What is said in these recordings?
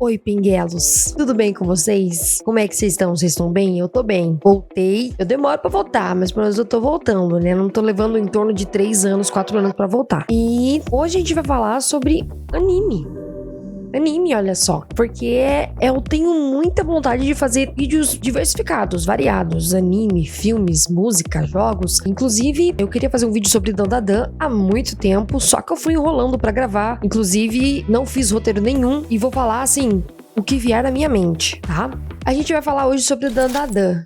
Oi, pinguelos. Tudo bem com vocês? Como é que vocês estão? Vocês estão bem? Eu tô bem. Voltei. Eu demoro pra voltar, mas pelo menos eu tô voltando, né? Não tô levando em torno de 3 anos, 4 anos pra voltar. E hoje a gente vai falar sobre anime. Anime, olha só. Porque eu tenho muita vontade de fazer vídeos diversificados, variados. Anime, filmes, música, jogos. Inclusive, eu queria fazer um vídeo sobre Dandadan há muito tempo, só que eu fui enrolando pra gravar. Inclusive, não fiz roteiro nenhum e vou falar, assim, o que vier na minha mente, tá? A gente vai falar hoje sobre Dandadan,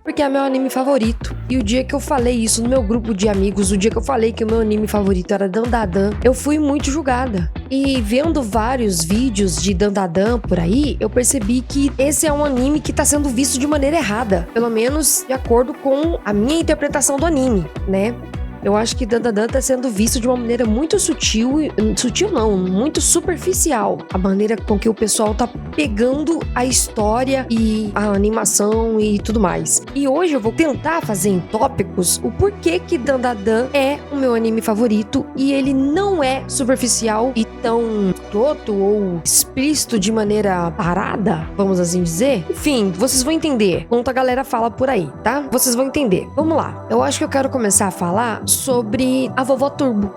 porque é meu anime favorito. E o dia que eu falei isso no meu grupo de amigos, o dia que eu falei que o meu anime favorito era Dandadan, eu fui muito julgada. E vendo vários vídeos de Dandadan por aí, eu percebi que esse é um anime que tá sendo visto de maneira errada. Pelo menos de acordo com a minha interpretação do anime, né? Eu acho que Dandadan tá sendo visto de uma maneira muito sutil, muito superficial. A maneira com que o pessoal tá pegando a história e a animação e tudo mais. E hoje eu vou tentar fazer em tópicos o porquê que Dandadan é o meu anime favorito e ele não é superficial e tão escroto ou explícito de maneira parada, vamos assim dizer. Enfim, vocês vão entender enquanto a galera fala por aí, tá? Vocês vão entender. Vamos lá. Eu acho que eu quero começar a falar sobre a Vovó Turbo.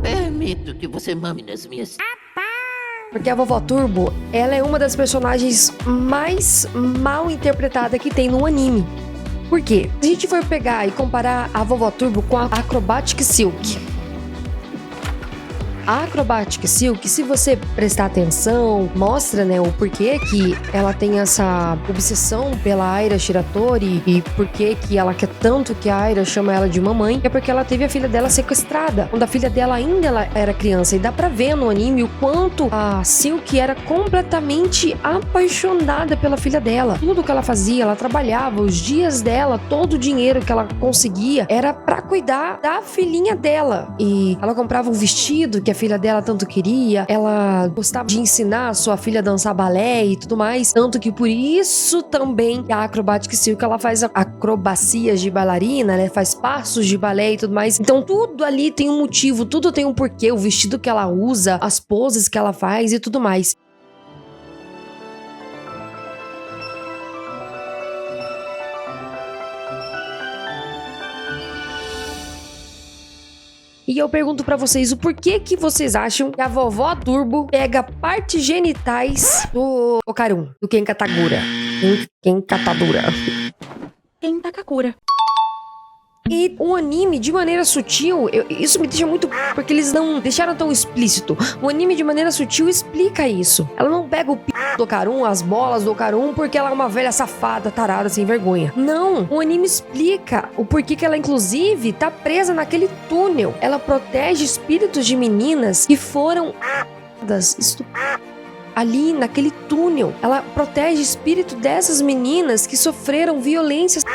Permito que você mame nas minhas... Porque a Vovó Turbo, ela é uma das personagens mais mal interpretada que tem no anime. Por quê? Se a gente for pegar e comparar a Vovó Turbo com a Acrobatic Silk. A Acrobatic Silk, se você prestar atenção, mostra, né, o porquê que ela tem essa obsessão pela Aira Shiratori e porquê que ela quer tanto que a Aira chama ela de mamãe, é porque ela teve a filha dela sequestrada, quando a filha dela ainda ela era criança. E dá pra ver no anime o quanto a Silk era completamente apaixonada pela filha dela. Tudo que ela fazia, ela trabalhava, os dias dela, todo o dinheiro que ela conseguia era pra cuidar da filhinha dela. E ela comprava um vestido que a filha dela tanto queria, ela gostava de ensinar a sua filha a dançar balé e tudo mais, tanto que por isso também a Acrobatic Silk, ela faz acrobacias de bailarina, né, faz passos de balé e tudo mais. Então tudo ali tem um motivo, tudo tem um porquê, o vestido que ela usa, as poses que ela faz e tudo mais. E eu pergunto pra vocês, o porquê que vocês acham que a Vovó Turbo pega partes genitais do Okarun, do Ken Katagura? Ken Katadura. Ken Takakura. E o anime, de maneira sutil, isso me deixa muito... porque eles não deixaram tão explícito. O anime, de maneira sutil, explica isso. Ela não pega o p do Okarun, as bolas do Okarun, porque ela é uma velha safada, tarada, sem vergonha. Não! O anime explica o porquê que ela, inclusive, tá presa naquele túnel. Ela protege espíritos de meninas que foram ali naquele túnel. Ela protege espírito dessas meninas que sofreram violências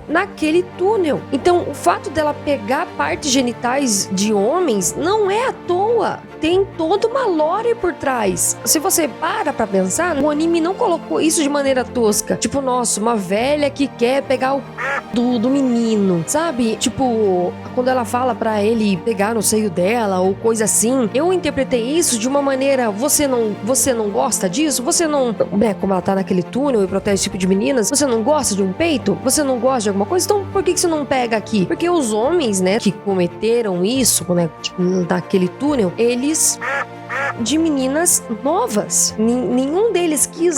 naquele túnel. Então, o fato dela pegar partes genitais de homens não é à toa. Tem toda uma lore por trás. Se você para pra pensar, o anime não colocou isso de maneira tosca. Tipo, nossa, uma velha que quer pegar o do menino, sabe? Tipo, quando ela fala pra ele pegar no seio dela ou coisa assim, eu interpretei isso de uma maneira, você não gosta disso? Você não, né, como ela tá naquele túnel e protege esse tipo de meninas, você não gosta de um peito? Você não gosta de alguma coisa? Então, por que você não pega aqui? Porque os homens, né, que cometeram isso, né, tipo, naquele túnel, eles de meninas novas. Nenhum deles quis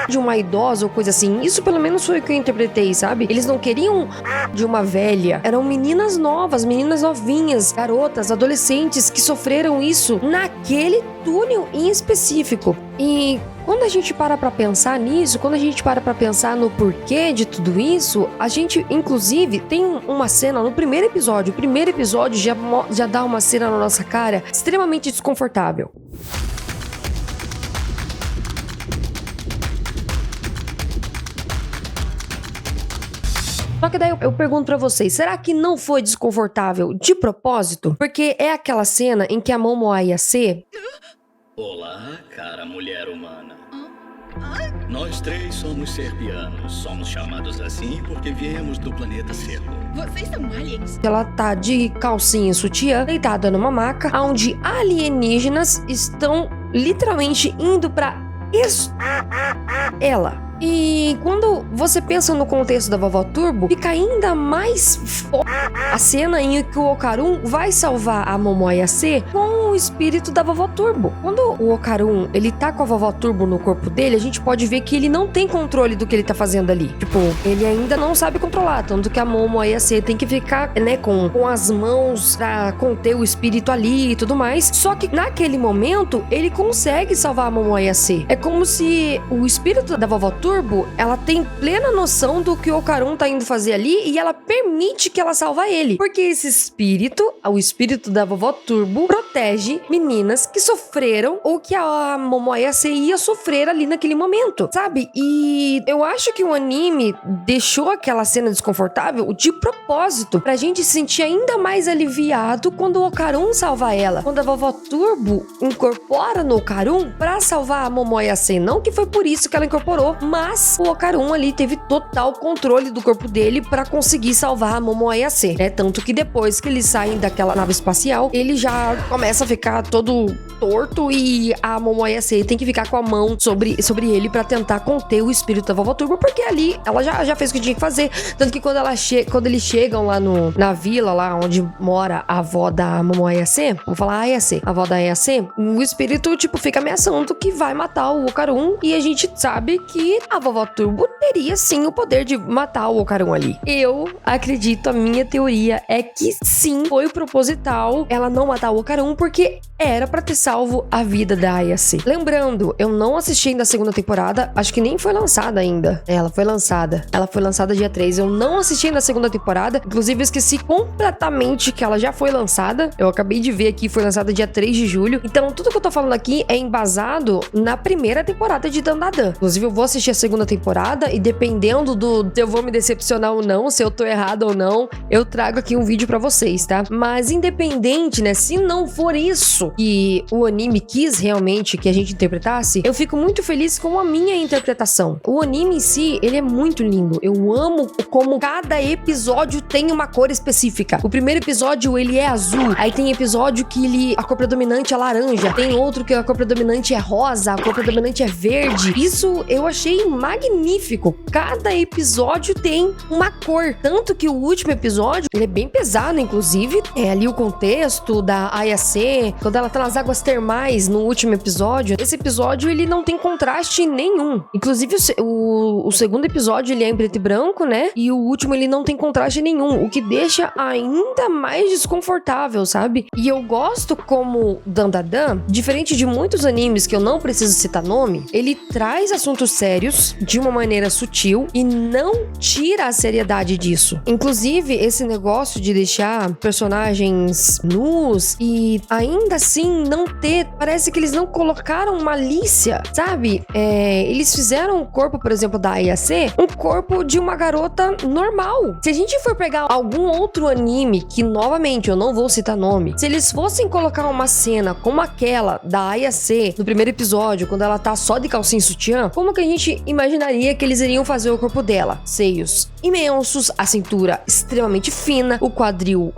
de uma idosa ou coisa assim. Isso pelo menos foi o que eu interpretei, sabe? Eles não queriam de uma velha. Eram meninas novas, meninas novinhas, garotas, adolescentes que sofreram isso naquele túnel em específico. E quando a gente para pra pensar nisso, quando a gente para pra pensar no porquê de tudo isso, a gente, inclusive, tem uma cena no primeiro episódio. O primeiro episódio já dá uma cena na nossa cara extremamente desconfortável. Só que daí eu pergunto pra vocês, será que não foi desconfortável de propósito? Porque é aquela cena em que a Momo Ayase... Olá, cara mulher humana. Nós três somos serpianos. Somos chamados assim porque viemos do planeta Serpo. Vocês são aliens? Ela tá de calcinha e sutiã, deitada numa maca, onde alienígenas estão literalmente indo pra ela. E quando você pensa no contexto da Vovó Turbo, fica ainda mais forte a cena em que o Okarun vai salvar a Momoyase com o espírito da Vovó Turbo. Quando o Okarun, ele tá com a Vovó Turbo no corpo dele, a gente pode ver que ele não tem controle do que ele tá fazendo ali. Tipo, ele ainda não sabe controlar, tanto que a Momoyase tem que ficar, né, com as mãos pra conter o espírito ali e tudo mais. Só que naquele momento, ele consegue salvar a Momoyase. É como se o espírito da Vovó Turbo, ela tem plena noção do que o Okarun tá indo fazer ali e ela permite que ela salva ele. Porque esse espírito, o espírito da Vovó Turbo, protege meninas que sofreram ou que a Momoyase ia sofrer ali naquele momento, sabe? E eu acho que o anime deixou aquela cena desconfortável de propósito, pra gente se sentir ainda mais aliviado quando o Okarun salva ela. Quando a Vovó Turbo incorpora no Okarun pra salvar a Momoyase. Não que foi por isso que ela incorporou, mas o Okarun ali teve total controle do corpo dele pra conseguir salvar a Momoyase, né? Tanto que depois que eles saem daquela nave espacial, ele já começa a ficar todo torto e a Momoyase tem que ficar com a mão sobre ele pra tentar conter o espírito da Vovó Turbo, porque ali ela já fez o que tinha que fazer. Tanto que quando eles chegam lá na vila, lá onde mora a avó da Momoyase, vou falar Ayase, a avó da Ayase, o espírito, tipo, fica ameaçando que vai matar o Okarun, e a gente sabe que a Vovó Turbo teria sim o poder de matar o Okarun ali. Eu acredito, a minha teoria é que sim, foi proposital ela não matar o Okarun, porque era pra ter salvo a vida da Ayase. Lembrando, eu não assisti ainda a segunda temporada, acho que nem foi lançada ainda. Ela foi lançada dia 3, eu não assisti ainda a segunda temporada, inclusive eu esqueci completamente que ela já foi lançada. Eu acabei de ver aqui, foi lançada dia 3 de julho, então tudo que eu tô falando aqui é embasado na primeira temporada de Dandadan. Inclusive eu vou assistir a segunda temporada e dependendo se eu vou me decepcionar ou não, se eu tô errado ou não, eu trago aqui um vídeo pra vocês, tá? Mas independente, né, se não for isso que o anime quis realmente que a gente interpretasse, eu fico muito feliz com a minha interpretação. O anime em si, ele é muito lindo. Eu amo como cada episódio tem uma cor específica. O primeiro episódio, ele é azul. Aí tem episódio que a cor predominante é laranja. Tem outro que a cor predominante é rosa, a cor predominante é verde. Isso eu achei magnífico. Cada episódio tem uma cor. Tanto que o último episódio, ele é bem pesado, inclusive. É ali o contexto da Ayase, quando ela tá nas águas termais no último episódio. Esse episódio, ele não tem contraste nenhum. Inclusive, o segundo episódio, ele é em preto e branco, né? E o último, ele não tem contraste nenhum, o que deixa ainda mais desconfortável, sabe? E eu gosto como Dandadan, diferente de muitos animes que eu não preciso citar nome, ele traz assuntos sérios de uma maneira sutil e não tira a seriedade disso. Inclusive, esse negócio de deixar personagens nus e ainda assim não ter, parece que eles não colocaram malícia, sabe? Eles fizeram o corpo, por exemplo, da Ayase, um corpo de uma garota normal. Se a gente for pegar algum outro anime, que novamente eu não vou citar nome, se eles fossem colocar uma cena como aquela da Ayase no primeiro episódio, quando ela tá só de calcinha e sutiã, como que a gente imaginaria que eles iriam fazer o corpo dela? Seios imensos, a cintura extremamente fina, o quadril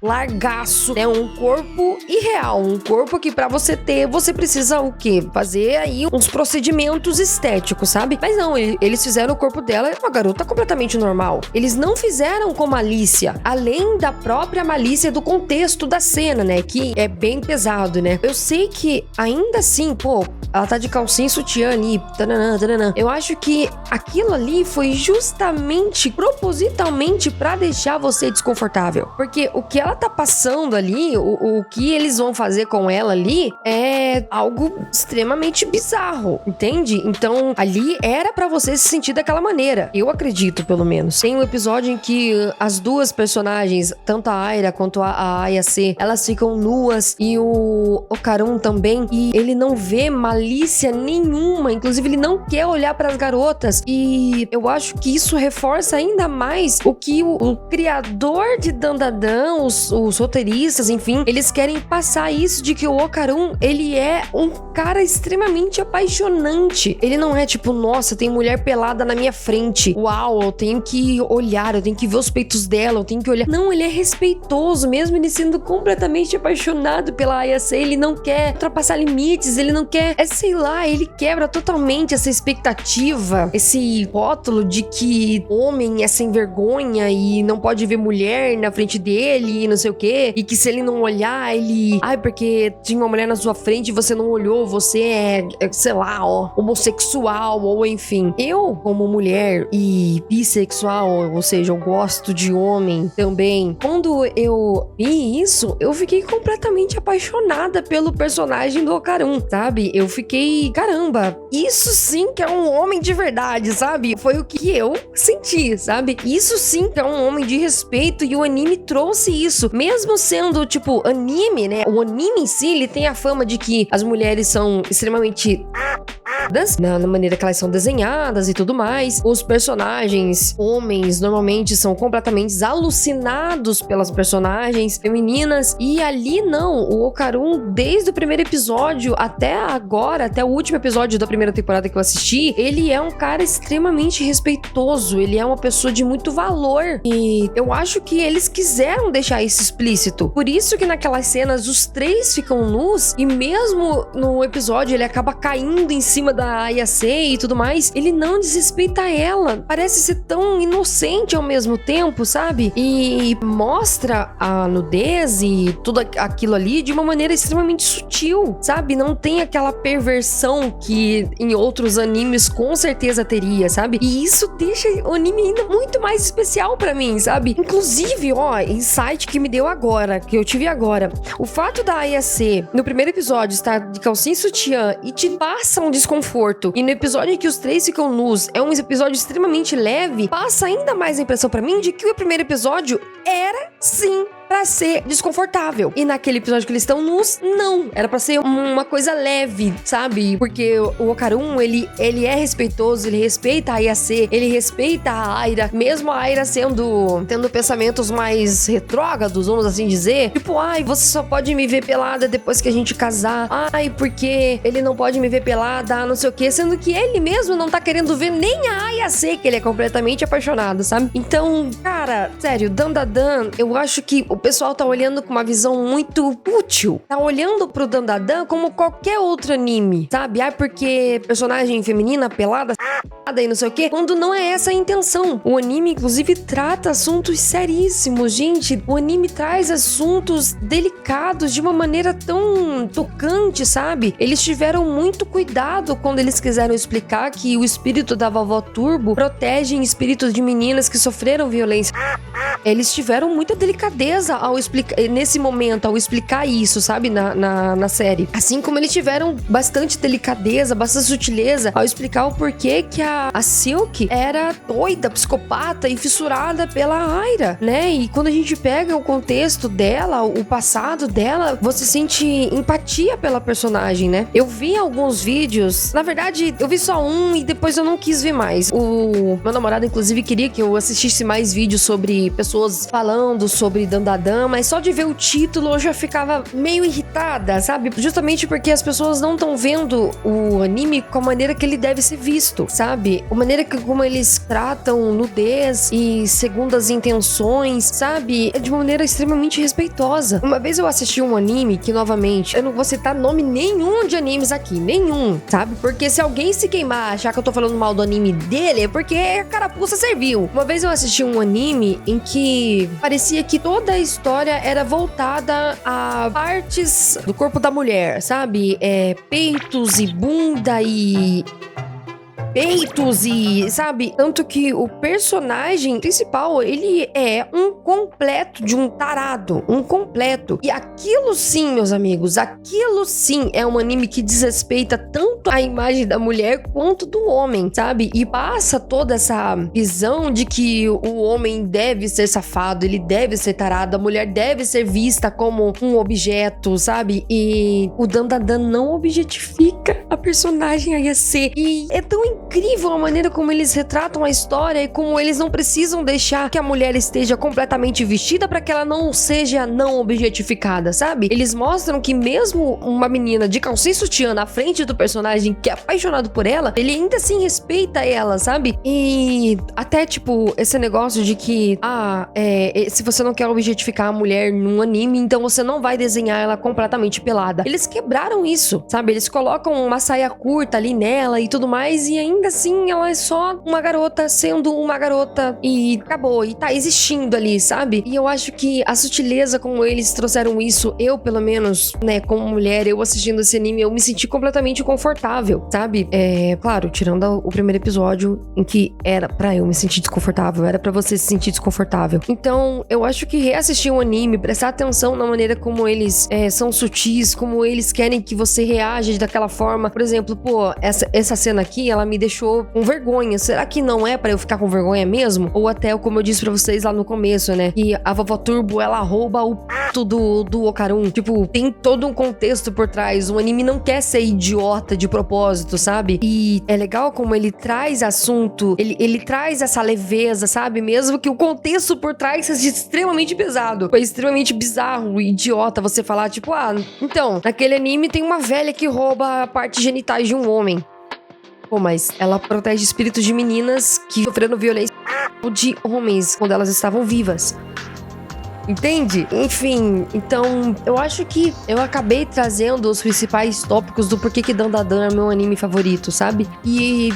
largaço, né? Um corpo irreal, um corpo que pra você ter, você precisa o quê? Fazer aí uns procedimentos estéticos, sabe? Mas não, eles fizeram o corpo dela uma garota completamente normal. Eles não fizeram com malícia, além da própria malícia do contexto da cena, né? Que é bem pesado, né? Eu sei que ainda assim, pô, ela tá de calcinha e sutiã ali, taranã, taranã. Eu acho que aquilo ali foi justamente, propositalmente pra deixar você desconfortável. Porque o que ela tá passando ali, o que eles vão fazer com ela ali, é algo extremamente bizarro, entende? Então, ali era pra você se sentir daquela maneira. Eu acredito, pelo menos. Tem um episódio em que as duas personagens, tanto a Aira quanto a Ayase, elas ficam nuas e o Okarun também, e ele não vê malícia nenhuma, inclusive ele não quer olhar pras garotas, e eu acho que isso reforça ainda mais o que o criador de Dandadan, os roteiristas, enfim, eles querem passar isso de que o Okarun, ele é um cara extremamente apaixonante. Ele não é tipo, nossa, tem mulher pelada na minha frente. Uau, eu tenho que olhar, eu tenho que ver os peitos dela, eu tenho que olhar. Não, ele é respeitoso, mesmo ele sendo completamente apaixonado pela Ayase, ele não quer ultrapassar limites, ele não quer, sei lá, ele quebra totalmente essa expectativa, esse rótulo de que homem é sem vergonha e não pode ver mulher na frente dele e não sei o quê, e que se ele não olhar, ele... Ai, porque tinha uma mulher na sua frente e você não olhou, você é sei lá, homossexual, ou enfim. Eu, como mulher e bissexual, ou seja, eu gosto de homem também, quando eu vi isso, eu fiquei completamente apaixonada pelo personagem do Okarun, sabe? Eu fiquei, caramba, isso sim que é um homem de verdade, sabe? Foi o que eu senti, sabe? Isso sim que é um homem de respeito, e o anime trouxe isso, mesmo sendo, tipo, anime, né? O anime em si, ele tem a fama de que as mulheres são extremamente na maneira que elas são desenhadas e tudo mais. Os personagens homens normalmente são completamente alucinados pelas personagens femininas, e ali não, o Okarun, desde o primeiro episódio até agora, até o último episódio da primeira temporada que eu assisti, ele é um cara extremamente respeitoso, ele é uma pessoa de muito valor, e eu acho que eles quiseram deixar isso explícito. Por isso que naquelas cenas os três ficam nus, e mesmo no episódio ele acaba caindo em cima da Ayase e tudo mais, ele não desrespeita ela. Parece ser tão inocente ao mesmo tempo, sabe? E mostra a nudez e tudo aquilo ali de uma maneira extremamente sutil, sabe? Não tem aquela perversão que em outros animes com certeza teria, sabe? E isso deixa o anime ainda muito mais especial pra mim, sabe? Inclusive, ó, insight que me deu agora, que eu tive agora. O fato da Ayase, no primeiro episódio, estar de calcinha e sutiã e te passa um desconforto, e no episódio em que os três ficam nus é um episódio extremamente leve, passa ainda mais a impressão pra mim de que o primeiro episódio era, sim, pra ser desconfortável. E naquele episódio que eles estão nus, não. Era pra ser uma coisa leve, sabe? Porque o Okarun, ele é respeitoso, ele respeita a Ayase, ele respeita a Aira, mesmo a Aira tendo pensamentos mais retrógrados, vamos assim dizer. Tipo, ai, você só pode me ver pelada depois que a gente casar. Ai, porque ele não pode me ver pelada, não sei o quê. Sendo que ele mesmo não tá querendo ver nem a Ayase, que ele é completamente apaixonado, sabe? Então, cara, sério, Dandadan, eu acho que o pessoal tá olhando com uma visão muito útil. Tá olhando pro Dandadan como qualquer outro anime, sabe? Ah, porque personagem feminina pelada e não sei o quê, quando não é essa a intenção. O anime, inclusive, trata assuntos seríssimos, gente. O anime traz assuntos delicados de uma maneira tão tocante, sabe? Eles tiveram muito cuidado quando eles quiseram explicar que o espírito da vovó Turbo protege espíritos de meninas que sofreram violência. Eles tiveram muita delicadeza ao explicar, nesse momento, ao explicar isso, sabe? Na série. Assim como eles tiveram bastante delicadeza, bastante sutileza ao explicar o porquê que a Silk era doida, psicopata e fissurada pela Aira, né? E quando a gente pega o contexto dela, o passado dela, você sente empatia pela personagem, né? Eu vi alguns vídeos, na verdade, eu vi só um e depois eu não quis ver mais. O meu namorado, inclusive, queria que eu assistisse mais vídeos sobre pessoas falando sobre Dandadan, mas só de ver o título eu já ficava meio irritada, sabe? Justamente porque as pessoas não estão vendo o anime com a maneira que ele deve ser visto, sabe? A maneira como eles tratam nudez e segundas intenções, sabe? É de uma maneira extremamente respeitosa. Uma vez eu assisti um anime que, novamente, eu não vou citar nome nenhum de animes aqui, nenhum, sabe? Porque se alguém se queimar, achar que eu tô falando mal do anime dele, é porque a carapuça serviu. Uma vez eu assisti um anime em que parecia que toda a história era voltada a partes do corpo da mulher, sabe? Peitos e bunda e... sabe? Tanto que o personagem principal, ele é um completo de um tarado. Um completo. E aquilo sim, meus amigos, aquilo sim é um anime que desrespeita tanto a imagem da mulher quanto do homem, sabe? E passa toda essa visão de que o homem deve ser safado, ele deve ser tarado, a mulher deve ser vista como um objeto, sabe? E o Dandadan não objetifica a personagem Ayase. E é tão incrível incrível a maneira como eles retratam a história e como eles não precisam deixar que a mulher esteja completamente vestida pra que ela não seja não objetificada, sabe? Eles mostram que mesmo uma menina de calcinha e sutiã na frente do personagem que é apaixonado por ela, ele ainda assim respeita ela, sabe? E até, tipo, esse negócio de que, se você não quer objetificar a mulher num anime, então você não vai desenhar ela completamente pelada. Eles quebraram isso, sabe? Eles colocam uma saia curta ali nela e tudo mais, e ainda assim ela é só uma garota sendo uma garota e acabou, e tá existindo ali, sabe? E eu acho que a sutileza como eles trouxeram isso, eu pelo menos, né, como mulher, eu assistindo esse anime, eu me senti completamente confortável, sabe? Claro, tirando o primeiro episódio em que era pra eu me sentir desconfortável, era pra você se sentir desconfortável. Então, eu acho que reassistir um anime, prestar atenção na maneira como eles são sutis, como eles querem que você reaja daquela forma. Por exemplo, essa cena aqui, ela me deixou com vergonha. Será que não é pra eu ficar com vergonha mesmo? Ou até, como eu disse pra vocês lá no começo, né? Que a vovó Turbo, ela rouba o p*** do Okarun. Tipo, tem todo um contexto por trás. O anime não quer ser idiota de propósito, sabe? E é legal como ele traz assunto, ele traz essa leveza, sabe? Mesmo que o contexto por trás seja extremamente pesado. Foi extremamente bizarro e idiota você falar, tipo, então, naquele anime tem uma velha que rouba a parte genitais de um homem. Pô, mas ela protege espíritos de meninas que sofreram violência de homens quando elas estavam vivas. Entende? Enfim, então eu acho que eu acabei trazendo os principais tópicos do porquê que Dandadan é meu anime favorito, sabe? E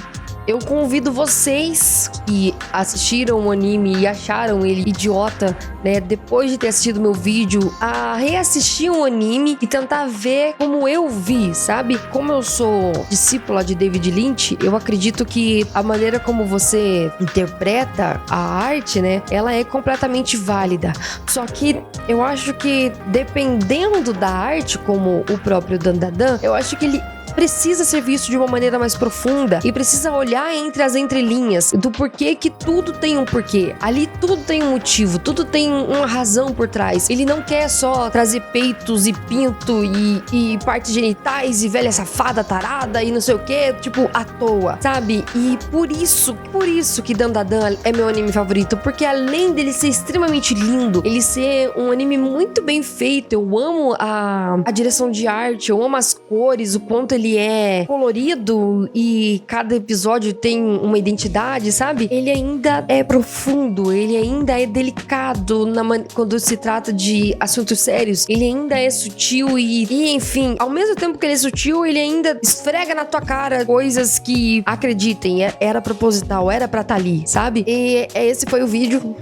eu convido vocês que assistiram o anime e acharam ele idiota, né, depois de ter assistido meu vídeo, a reassistir o anime e tentar ver como eu vi, sabe? Como eu sou discípula de David Lynch, eu acredito que a maneira como você interpreta a arte, né, ela é completamente válida. Só que eu acho que dependendo da arte, como o próprio Dandadan, eu acho que ele precisa ser visto de uma maneira mais profunda e precisa olhar entre as entrelinhas do porquê que tudo tem um porquê. Ali tudo tem um motivo, tudo tem uma razão por trás. Ele não quer só trazer peitos e pinto e partes genitais e velha safada tarada e não sei o que, tipo, à toa, sabe? E por isso que Dandadan é meu anime favorito, porque além dele ser extremamente lindo, ele ser um anime muito bem feito, eu amo a direção de arte, eu amo as cores, o quanto ele é colorido e cada episódio tem uma identidade, sabe? Ele ainda é profundo, ele ainda é delicado quando se trata de assuntos sérios, ele ainda é sutil e enfim, ao mesmo tempo que ele é sutil, ele ainda esfrega na tua cara coisas que, acreditem, era proposital, era pra estar ali, sabe? E esse foi o vídeo.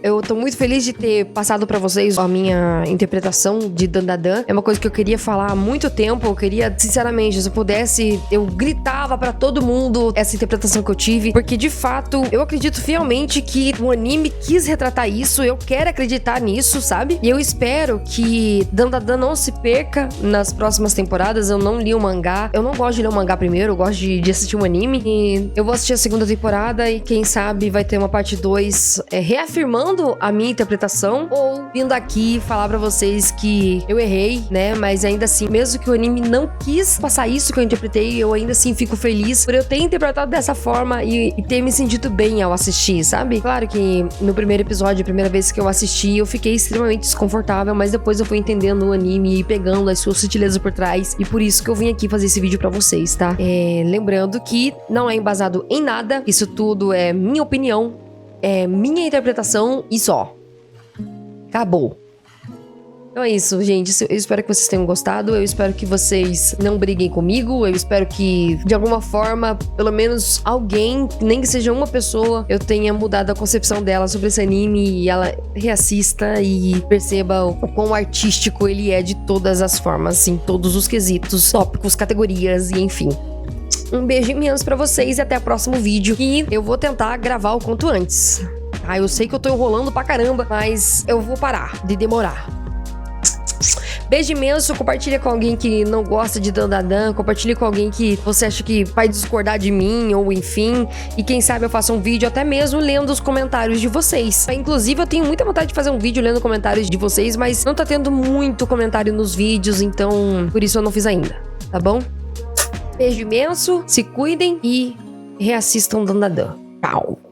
Eu tô muito feliz de ter passado pra vocês a minha interpretação de Dandadan. É uma coisa que eu queria falar há muito tempo. Eu queria, sinceramente, se eu pudesse, eu gritava pra todo mundo essa interpretação que eu tive. Porque, de fato, eu acredito fielmente que o anime quis retratar isso. Eu quero acreditar nisso, sabe? E eu espero que Dandadan não se perca nas próximas temporadas. Eu não li o mangá. Eu não gosto de ler o mangá primeiro. Eu gosto de assistir um anime. E eu vou assistir a segunda temporada e, quem sabe, vai ter uma parte 2 reafirmando a minha interpretação ou vindo aqui falar pra vocês que eu errei, né? Mas ainda assim, mesmo que o anime não quis passar isso que eu interpretei, eu ainda assim fico feliz por eu ter interpretado dessa forma e ter me sentido bem ao assistir, sabe? Claro que no primeiro episódio, a primeira vez que eu assisti, eu fiquei extremamente desconfortável, mas depois eu fui entendendo o anime e pegando as suas sutilezas por trás, e por isso que eu vim aqui fazer esse vídeo pra vocês, tá? Lembrando que não é embasado em nada, isso tudo é minha opinião, é minha interpretação e só. Acabou. Então é isso, gente. Eu espero que vocês tenham gostado. Eu espero que vocês não briguem comigo. Eu espero que, de alguma forma, pelo menos alguém, nem que seja uma pessoa, eu tenha mudado a concepção dela sobre esse anime e ela reassista e perceba o quão artístico ele é de todas as formas, em todos os quesitos, tópicos, categorias e enfim. Um beijo imenso pra vocês e até o próximo vídeo. E eu vou tentar gravar o quanto antes. Eu sei que eu tô enrolando pra caramba, mas eu vou parar de demorar. Beijo imenso, compartilha com alguém que não gosta de Dandadan, compartilha com alguém que você acha que vai discordar de mim, ou enfim, e quem sabe eu faça um vídeo até mesmo lendo os comentários de vocês. Inclusive, eu tenho muita vontade de fazer um vídeo lendo comentários de vocês, mas não tá tendo muito comentário nos vídeos, então por isso eu não fiz ainda, tá bom? Beijo imenso, se cuidem e reassistam Dandadan. Pau.